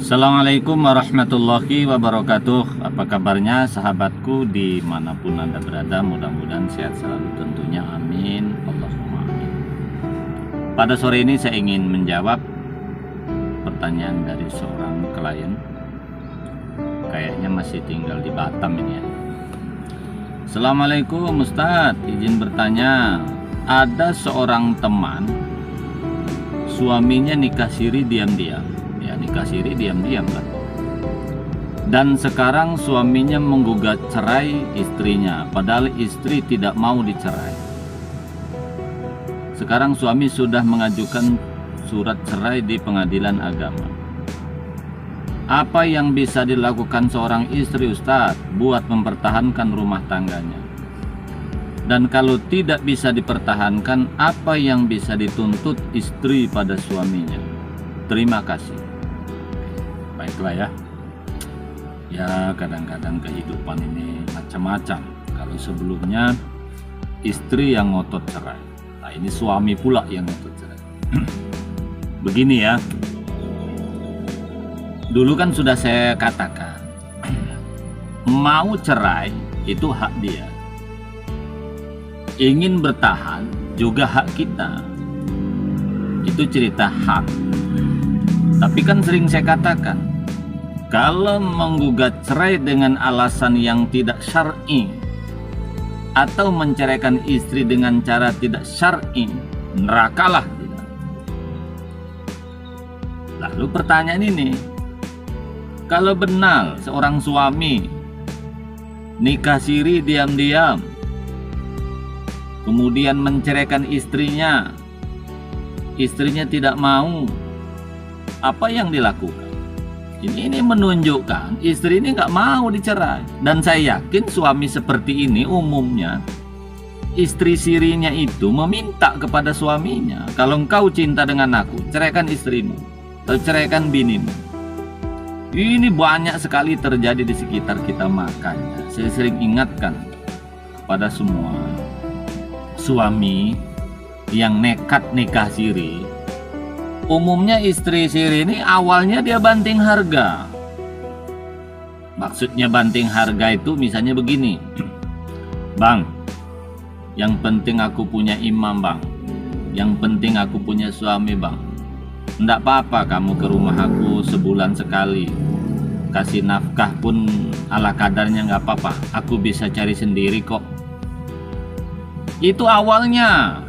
Assalamualaikum warahmatullahi wabarakatuh. Apa kabarnya sahabatku dimanapun Anda berada? Mudah-mudahan sehat selalu tentunya, amin Allahumma amin. Pada sore ini saya ingin menjawab pertanyaan dari seorang klien. Kayaknya masih tinggal di Batam ini ya. Assalamualaikum Ustadz, izin bertanya. Ada seorang teman, suaminya nikah siri diam-diam. Ya, nikah siri diam-diam kan. Dan sekarang suaminya menggugat cerai istrinya, padahal istri tidak mau dicerai. Sekarang suami sudah mengajukan surat cerai di pengadilan agama. Apa yang bisa dilakukan seorang istri, Ustadz, buat mempertahankan rumah tangganya? Dan kalau tidak bisa dipertahankan, apa yang bisa dituntut istri pada suaminya? Terima kasih. Baiklah ya. Ya, kadang-kadang kehidupan ini macam-macam. Kalau sebelumnya istri yang ngotot cerai, nah ini suami pula yang ngotot cerai. Begini ya. Dulu kan sudah saya katakan, mau cerai itu hak dia. Ingin bertahan juga hak kita. Itu cerita hak. Tapi kan sering saya katakan, kalau menggugat cerai dengan alasan yang tidak syar'i atau menceraikan istri dengan cara tidak syar'i, nerakalah. Lalu pertanyaan ini, kalau benar seorang suami nikah siri diam-diam, kemudian menceraikan istrinya, istrinya tidak mau, apa yang dilakukan? Ini menunjukkan istri ini nggak mau dicerai. Dan saya yakin suami seperti ini umumnya istri sirinya itu meminta kepada suaminya, kalau engkau cinta dengan aku, ceraikan istrimu atau ceraikan binimu. Ini banyak sekali terjadi di sekitar kita, makanya saya sering ingatkan kepada semua suami yang nekat nikah siri. Umumnya istri siri ini awalnya dia banting harga. Maksudnya banting harga itu misalnya begini, Bang, yang penting aku punya imam Bang, yang penting aku punya suami Bang. Nggak apa-apa kamu ke rumah aku sebulan sekali, kasih nafkah pun ala kadarnya nggak apa-apa, aku bisa cari sendiri kok. Itu awalnya.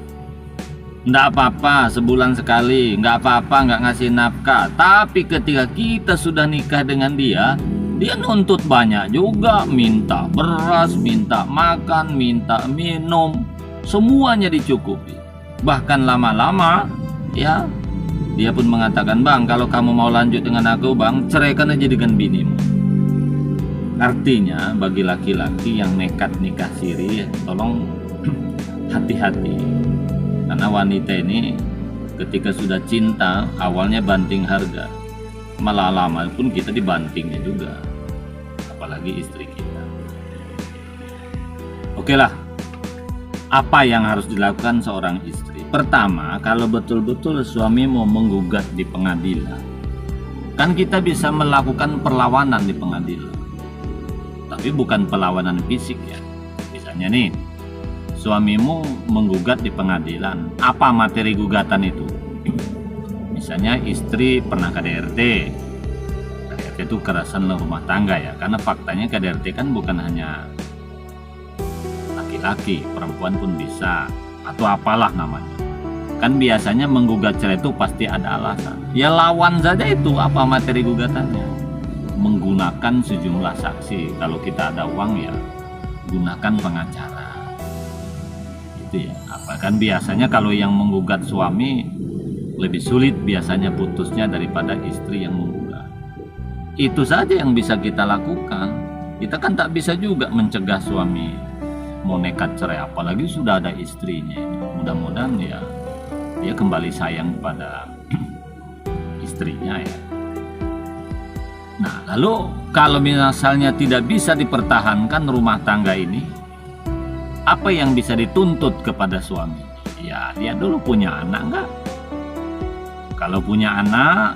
Nggak apa-apa sebulan sekali, nggak apa-apa nggak ngasih nafkah. Tapi ketika kita sudah nikah dengan dia, dia nuntut banyak juga, minta beras, minta makan, minta minum, semuanya dicukupi. Bahkan lama-lama ya, dia pun mengatakan, Bang, kalau kamu mau lanjut dengan aku Bang, ceraikan aja dengan binimu. Artinya bagi laki-laki yang nekat nikah siri, tolong hati-hati. Karena wanita ini ketika sudah cinta awalnya banting harga, malah lama pun kita dibantingnya juga, apalagi istri kita. Oke lah, apa yang harus dilakukan seorang istri? Pertama, kalau betul-betul suami mau menggugat di pengadilan, kan kita bisa melakukan perlawanan di pengadilan, tapi bukan perlawanan fisik ya. Misalnya nih, suamimu menggugat di pengadilan, apa materi gugatan itu? Misalnya istri pernah KDRT. KDRT itu kekerasan rumah tangga ya, karena faktanya KDRT kan bukan hanya laki-laki, perempuan pun bisa, atau apalah namanya. Kan biasanya menggugat cerai itu pasti ada alasan. Ya lawan saja itu apa materi gugatannya. Menggunakan sejumlah saksi, kalau kita ada uang ya gunakan pengacara. Ya, apa kan biasanya kalau yang menggugat suami lebih sulit biasanya putusnya daripada istri yang menggugat. Itu saja yang bisa kita lakukan. Kita kan tak bisa juga mencegah suami mau nekat cerai, apalagi sudah ada istrinya. Mudah-mudahan ya dia kembali sayang pada istrinya ya. Nah, lalu kalau misalnya tidak bisa dipertahankan rumah tangga ini, apa yang bisa dituntut kepada suami? Ya, dia dulu punya anak enggak? Kalau punya anak,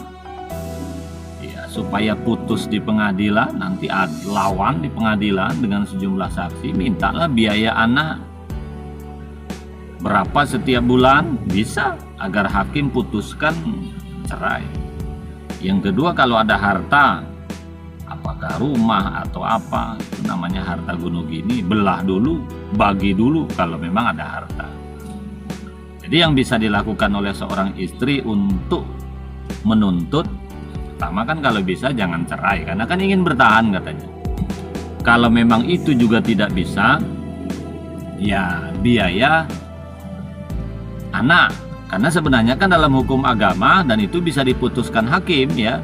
ya supaya putus di pengadilan, nanti lawan di pengadilan dengan sejumlah saksi, mintalah biaya anak berapa setiap bulan, bisa, agar hakim putuskan cerai. Yang kedua, kalau ada harta, apakah rumah atau apa, itu namanya harta gono gini, belah dulu, bagi dulu kalau memang ada harta. Jadi yang bisa dilakukan oleh seorang istri untuk menuntut, pertama kan kalau bisa jangan cerai, karena kan ingin bertahan katanya. Kalau memang itu juga tidak bisa, ya biaya anak. Karena sebenarnya kan dalam hukum agama, dan itu bisa diputuskan hakim ya,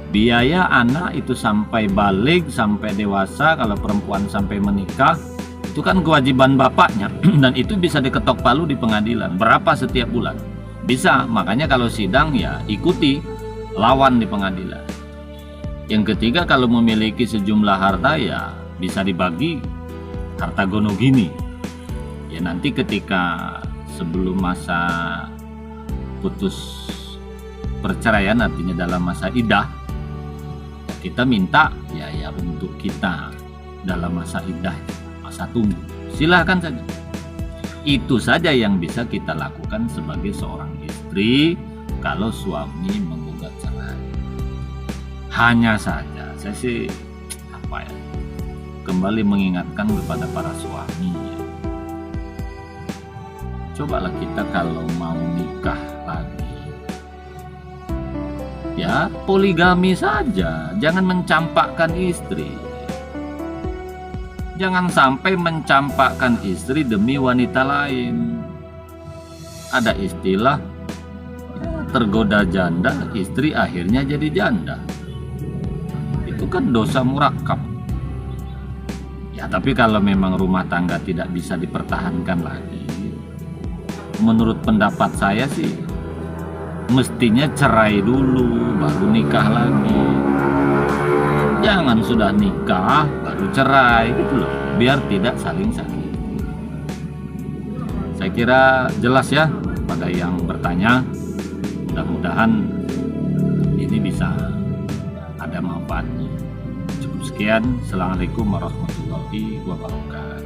biaya anak itu sampai balik, sampai dewasa, kalau perempuan sampai menikah, itu kan kewajiban bapaknya. Dan itu bisa diketok palu di pengadilan, berapa setiap bulan. Bisa, makanya kalau sidang ya ikuti, lawan di pengadilan. Yang ketiga, kalau memiliki sejumlah harta ya bisa dibagi, harta gono gini. Ya nanti ketika sebelum masa putus perceraian, artinya dalam masa iddah, kita minta ya untuk kita dalam masa iddah, masa tunggu, silahkan saja. Itu saja yang bisa kita lakukan sebagai seorang istri kalau suami menggugat cerai. Hanya saja saya sih kembali mengingatkan kepada para suami ya. Cobalah kita kalau mau nikah lagi, ya poligami saja, jangan mencampakkan istri. Jangan sampai mencampakkan istri demi wanita lain. Ada istilah tergoda janda, istri akhirnya jadi janda. Itu kan dosa murakab. Ya tapi kalau memang rumah tangga tidak bisa dipertahankan lagi, menurut pendapat saya sih mestinya cerai dulu baru nikah lagi. Jangan sudah nikah baru cerai gitu loh, biar tidak saling sakit. Saya kira jelas ya pada yang bertanya. Mudah-mudahan ini bisa ada manfaatnya. Cukup sekian. Assalamualaikum warahmatullahi wabarakatuh.